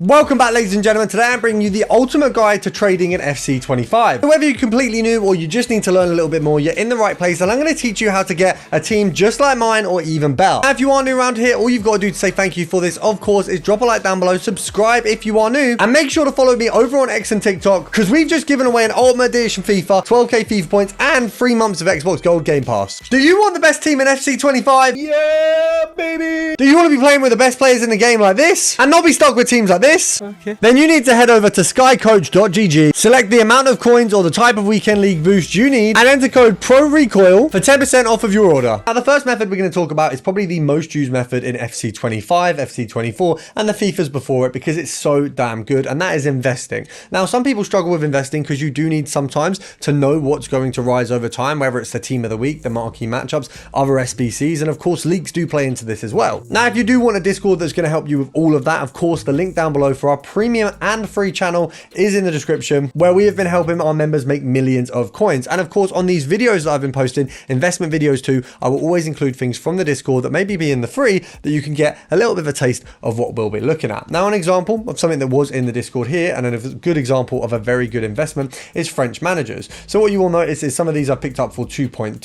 Welcome back, ladies and gentlemen. Today I'm bringing you the ultimate guide to trading in FC 25. So whether you're completely new or you just need to learn a little bit more, you're in the right place, and I'm going to teach you how to get a team just like mine or even better. Now, if you are new around here, all you've got to do to say thank you for this, of course, is drop a like down below, subscribe if you are new, and make sure to follow me over on X and TikTok, because we've just given away an Ultimate Edition FIFA, 12k FIFA points, and 3 months of Xbox Gold Game Pass. Do you want the best team in FC 25? Yeah, baby! Do you want to be playing with the best players in the game like this, and not be stuck with teams like this? Okay. Then you need to head over to skycoach.gg, select the amount of coins or the type of weekend league boost you need, and enter code PRORECOIL for 10% off of your order. Now, the first method we're going to talk about is probably the most used method in FC 25, FC 24, and the FIFAs before it, because it's so damn good, and that is investing. Now, some people struggle with investing because you do need sometimes to know what's going to rise over time, whether it's the team of the week, the marquee matchups, other SBCs, and of course, leaks do play into this as well. Now, if you do want a Discord that's going to help you with all of that, of course, the link down below for our premium and free channel is in the description, where we have been helping our members make millions of coins. And of course, on these videos that I've been posting, investment videos too, I will always include things from the Discord that maybe be in the free, that you can get a little bit of a taste of what we'll be looking at. Now, an example of something that was in the Discord here, and a good example of a very good investment, is French managers. So what you will notice is some of these I picked up for 2.2,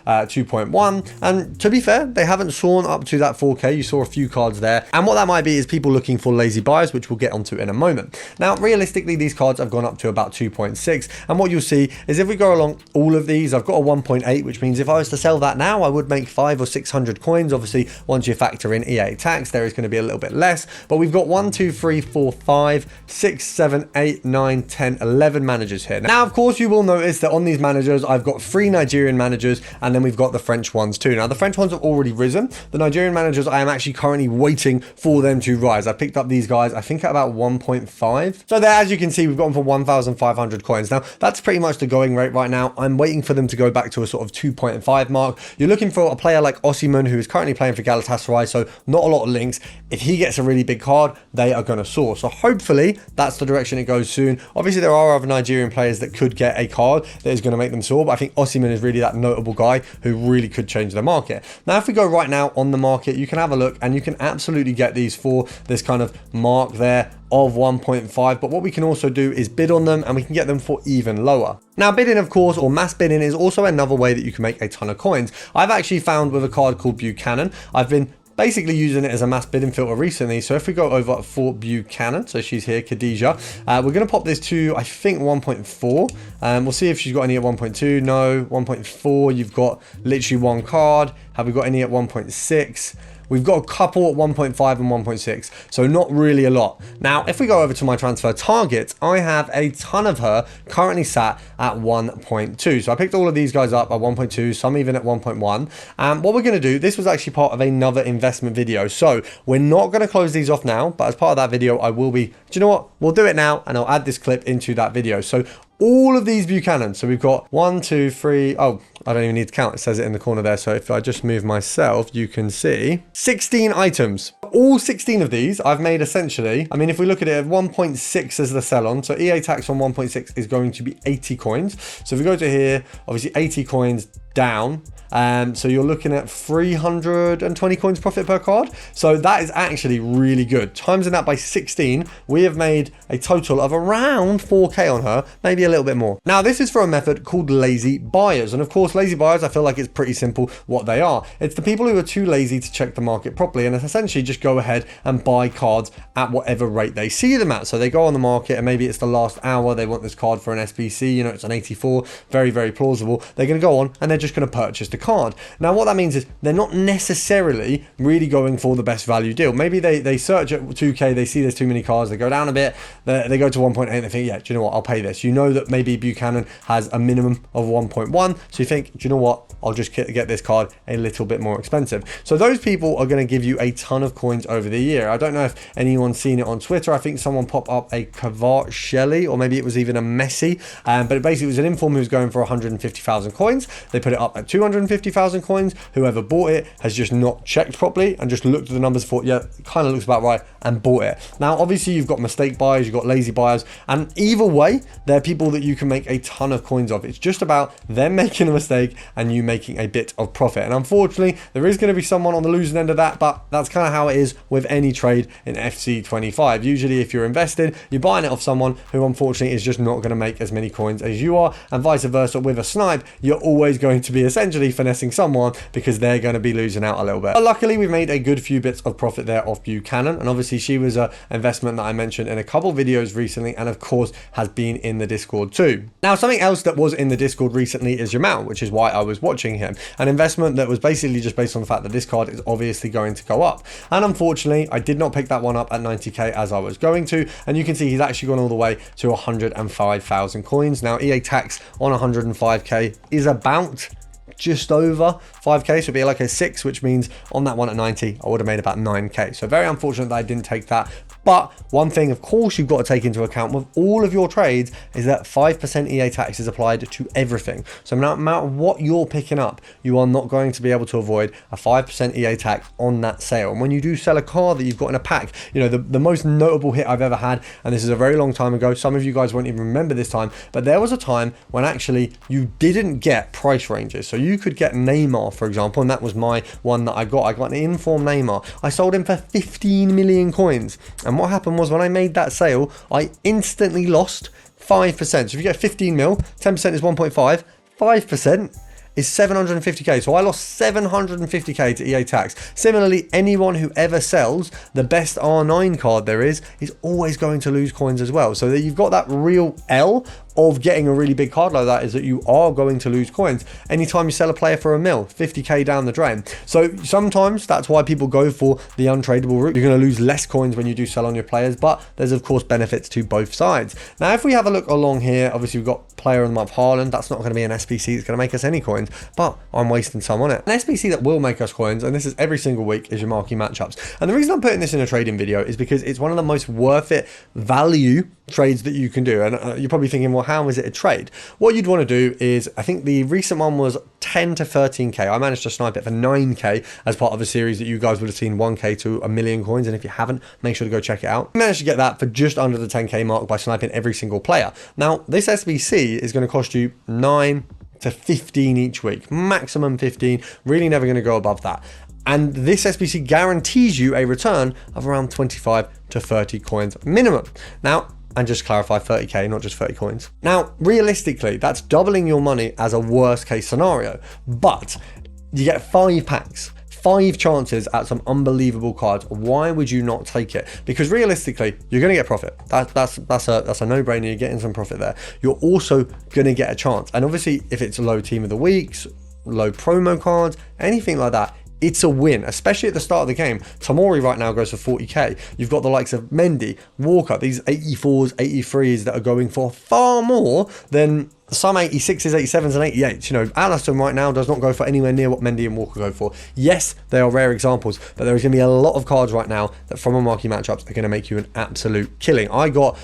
2.1, and to be fair, they haven't soared up to that 4k. You saw a few cards there, and what that might be is people looking for lazy buyers, which we'll get onto in a moment. Now, realistically, these cards have gone up to about 2.6, and what you'll see is if we go along all of these, I've got a 1.8, which means if I was to sell that now, I would make 500 or 600 coins. Obviously, once you factor in EA tax, there is going to be a little bit less, but we've got 1, 2, 3, 4, 5, 6, 7, 8, 9, 10, 11 managers here. Now, of course, you will notice that on these managers, I've got 3 Nigerian managers, and then we've got the French ones too. Now, the French ones have already risen. The Nigerian managers, I am actually currently waiting for them to rise. I picked up these guys, I think at about 1.5. So there, as you can see, we've gone for 1,500 coins. Now, that's pretty much the going rate right now. I'm waiting for them to go back to a sort of 2.5 mark. You're looking for a player like Osimhen, who is currently playing for Galatasaray, so not a lot of links. If he gets a really big card, they are going to soar. So hopefully that's the direction it goes soon. Obviously, there are other Nigerian players that could get a card that is going to make them soar, but I think Osimhen is really that notable guy who really could change the market. Now, if we go right now on the market, you can have a look, and you can absolutely get these for this kind of mark there of 1.5, but what we can also do is bid on them, and we can get them for even lower. Now, bidding, of course, or mass bidding, is also another way that you can make a ton of coins. I've actually found with a card called Buchanan, I've been basically using it as a mass bidding filter recently. So if we go over for Buchanan, so she's here, Khadija, we're going to pop this to, I think, 1.4. We'll see if she's got any at 1.2. No, 1.4. You've got literally one card. Have we got any at 1.6? We've got a couple at 1.5 and 1.6, so not really a lot. Now, if we go over to my transfer targets, I have a ton of her currently sat at 1.2. So I picked all of these guys up at 1.2, some even at 1.1. And what we're going to do, this was actually part of another investment video. So we're not going to close these off now, but as part of that video, I will be, do you know what? We'll do it now, and I'll add this clip into that video. So all of these Buchanans, so we've got 1, 2, 3, oh, I don't even need to count, it says it in the corner there. So if I just move myself, you can see 16 items. All 16 of these I've made essentially, I mean, if we look at it at 1.6 as the sell on, so EA tax on 1.6 is going to be 80 coins. So if we go to here, obviously 80 coins down, so you're looking at 320 coins profit per card. So that is actually really good. Timesing that by 16, we have made a total of around 4k on her, maybe a little bit more. Now, this is for a method called lazy buyers, and of course, lazy buyers, I feel like it's pretty simple what they are. It's the people who are too lazy to check the market properly, and it's essentially just go ahead and buy cards at whatever rate they see them at. So they go on the market, and maybe it's the last hour, they want this card for an SBC, you know, it's an 84, very, very plausible. They're going to go on, and they're just going to purchase the card. Now, what that means is they're not necessarily really going for the best value deal. Maybe they search at 2k, they see there's too many cards, they go down a bit, they go to 1.8, and they think, yeah, do you know what, I'll pay this. You know that maybe Buchanan has a minimum of 1.1, so you think, do you know what, I'll just get this card a little bit more expensive. So those people are going to give you a ton of coins over the year. I don't know if anyone's seen it on Twitter. I think someone popped up a Kavart Shelley, or maybe it was even a Messi, but it basically was an inform who was going for 150,000 coins. They put put it up at 250,000 coins. Whoever bought it has just not checked properly and just looked at the numbers, thought, yeah, it kind of looks about right, and bought it. Now, obviously, you've got mistake buyers, you've got lazy buyers, and either way, they're people that you can make a ton of coins of. It's just about them making a mistake and you making a bit of profit. And unfortunately, there is going to be someone on the losing end of that, but that's kind of how it is with any trade in FC 25. Usually, if you're invested, you're buying it off someone who unfortunately is just not going to make as many coins as you are, and vice versa. With a snipe, you're always going to be essentially finessing someone because they're going to be losing out a little bit. But luckily, we've made a good few bits of profit there off Buchanan, and obviously she was an investment that I mentioned in a couple videos recently, and of course has been in the Discord too. Now, something else that was in the Discord recently is Jamal, which is why I was watching him. An investment that was basically just based on the fact that this card is obviously going to go up, and unfortunately I did not pick that one up at 90k as I was going to, and you can see he's actually gone all the way to 105,000 coins. Now, EA tax on 105k is about just over 5k, so it'd be like a 6, which means on that one at 90 I would have made about 9k. So very unfortunate that I didn't take that. But one thing, of course, you've got to take into account with all of your trades is that 5% EA tax is applied to everything. So no matter what you're picking up, you are not going to be able to avoid a 5% EA tax on that sale. And when you do sell a card that you've got in a pack, you know, the most notable hit I've ever had, and this is a very long time ago, some of you guys won't even remember this time, but there was a time when actually you didn't get price ranges. So you could get Neymar, for example, and that was my one that I got. I got an informed Neymar. I sold him for 15 million coins. And what happened was when I made that sale, I instantly lost 5%. So if you get 15 mil, 10% is 1.5, 5% is 750k. So I lost 750k to EA tax. Similarly, anyone who ever sells the best R9 card there is always going to lose coins as well. So that you've got that real L of getting a really big card like that, is that you are going to lose coins anytime you sell a player for a mil, 50k down the drain. So sometimes that's why people go for the untradeable route. You're going to lose less coins when you do sell on your players, but there's of course benefits to both sides. Now, if we have a look along here, obviously we've got player of the month Haaland. That's not going to be an SBC that's going to make us any coins, but I'm wasting some on it. An SBC that will make us coins, and this is every single week, is your marquee matchups. And the reason I'm putting this in a trading video is because it's one of the most worth it value trades that you can do. And you're probably thinking, well, how is it a trade? What you'd want to do is, I think the recent one was 10 to 13k. I managed to snipe it for 9k as part of a series that you guys would have seen 1k to a million coins, and if you haven't, make sure to go check it out. I managed to get that for just under the 10k mark by sniping every single player. Now, this SBC is going to cost you 9 to 15 each week, maximum 15, really never going to go above that. And this SBC guarantees you a return of around 25 to 30 coins minimum. Now, and just clarify, 30k, not just 30 coins. Now, realistically, that's doubling your money as a worst case scenario, but you get 5 packs, 5 chances at some unbelievable cards. Why would you not take it? Because realistically, you're going to get profit. That's a no-brainer. You're getting some profit there. You're also going to get a chance. And obviously, if it's low team of the weeks, low promo cards, anything like that, it's a win, especially at the start of the game. Tamori right now goes for 40k. You've got the likes of Mendy, Walker, these 84s, 83s that are going for far more than some 86s, 87s, and 88s. You know, Alisson right now does not go for anywhere near what Mendy and Walker go for. Yes, they are rare examples, but there is going to be a lot of cards right now that from a marquee matchups are going to make you an absolute killing. I got,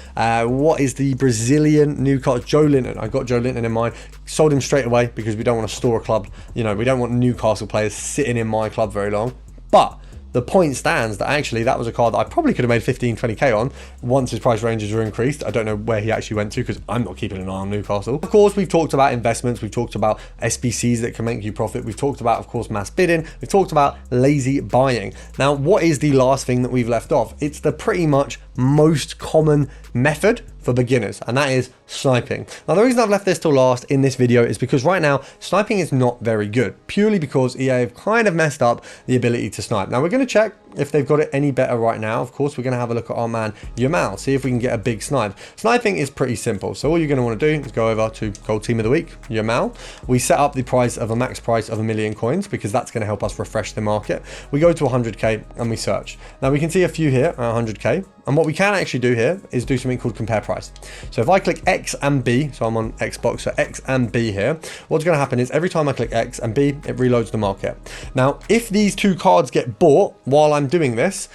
what is the Brazilian new card? Joe Linton. I got Joe Linton in mind. Sold him straight away because we don't want to store a club. You know, we don't want Newcastle players sitting in my club very long. But the point stands that actually that was a card that I probably could have made 15, 20k on once his price ranges were increased. I don't know where he actually went to because I'm not keeping an eye on Newcastle. Of course, we've talked about investments. We've talked about SBCs that can make you profit. We've talked about, of course, mass bidding. We've talked about lazy buying. Now, what is the last thing that we've left off? It's the pretty much most common method for beginners, and that is sniping. Now, the reason I've left this till last in this video is because right now sniping is not very good, purely because EA have kind of messed up the ability to snipe. Now, we're going to check if they've got it any better right now. Of course, we're going to have a look at our man Yamal, see if we can get a big snipe. Sniping is pretty simple, so all you're going to want to do is go over to Gold Team of the Week, Yamal. We set up the price of a max price of 1,000,000 coins because that's going to help us refresh the market. We go to 100k and we search. Now, we can see a few here at 100k, and what we can actually do here is do something called compare price. So if I click X and B, so I'm on Xbox, so X and B here, what's going to happen is every time I click X and B, it reloads the market. Now, if these two cards get bought while I'm doing this,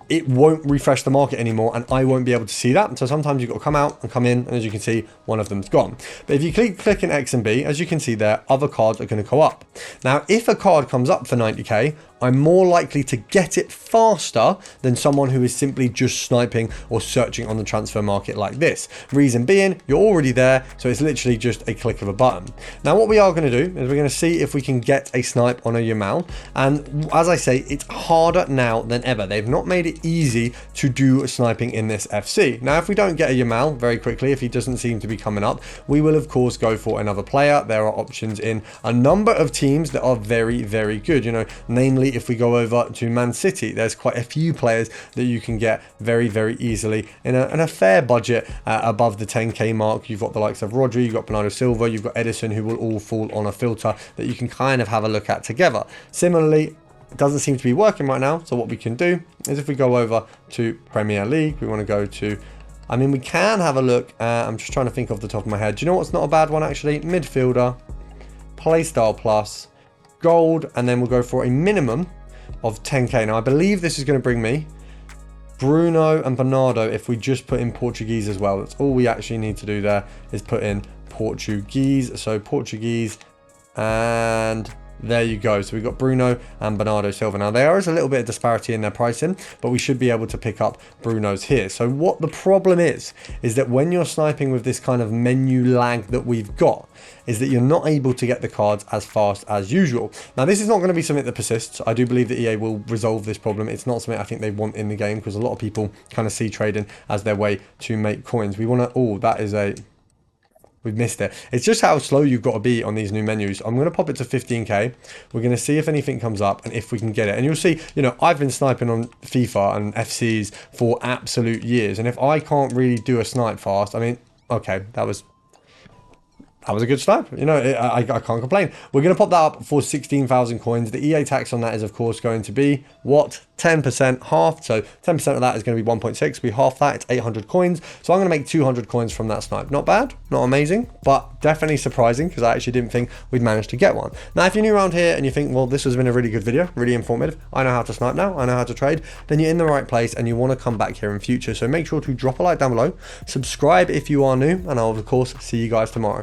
it won't refresh the market anymore, and I won't be able to see that. So sometimes you've got to come out and come in, and as you can see, one of them's gone. But if you click in X and B, as you can see there, other cards are going to go up. Now, if a card comes up for 90k, I'm more likely to get it faster than someone who is simply just sniping or searching on the transfer market like this. Reason being, you're already there, so it's literally just a click of a button. Now, what we are going to do is we're going to see if we can get a snipe on a Yamal. And as I say, it's harder now than ever. They've not made it easy to do sniping in this FC. Now, if we don't get a Yamal very quickly, if he doesn't seem to be coming up, we will of course go for another player. There are options in a number of teams that are very, very good. You know, namely, if we go over to Man City, there's quite a few players that you can get very, very easily in a fair budget above the 10k mark. You've got the likes of Rodri, you've got Bernardo Silva, you've got Edison, who will all fall on a filter that you can kind of have a look at together. Similarly, it doesn't seem to be working right now, so what we can do is if we go over to Premier League, we want to go to, I mean, we can have a look. I'm just trying to think off the top of my head. Do you know what's not a bad one actually? Midfielder, Playstyle Plus, Gold, and then we'll go for a minimum of 10k. Now, I believe this is going to bring me Bruno and Bernardo if we just put in Portuguese as well. That's all we actually need to do there is put in Portuguese. So Portuguese, and there you go. So we've got Bruno and Bernardo Silva. Now, there is a little bit of disparity in their pricing, but we should be able to pick up Bruno's here. So what the problem is that when you're sniping with this kind of menu lag that we've got, is that you're not able to get the cards as fast as usual. Now, this is not going to be something that persists. I do believe that EA will resolve this problem. It's not something I think they want in the game, because a lot of people kind of see trading as their way to make coins. We want to, oh, that is a... We've missed it. It's just how slow you've got to be on these new menus. I'm going to pop it to 15k. We're going to see if anything comes up and if we can get it. And you'll see, you know, I've been sniping on FIFA and FCs for absolute years. And if I can't really do a snipe fast, I mean, okay, that was a good snipe. You know, I can't complain. We're going to pop that up for 16,000 coins. The EA tax on that is, of course, going to be, what? 10% half. So 10% of that is going to be 1.6. We half that, it's 800 coins. So I'm going to make 200 coins from that snipe. Not bad, not amazing, but definitely surprising, because I actually didn't think we'd manage to get one. Now, if you're new around here and you think, well, this has been a really good video, really informative, I know how to snipe now, I know how to trade, then you're in the right place and you want to come back here in future. So make sure to drop a like down below, subscribe if you are new, and I'll, of course, see you guys tomorrow.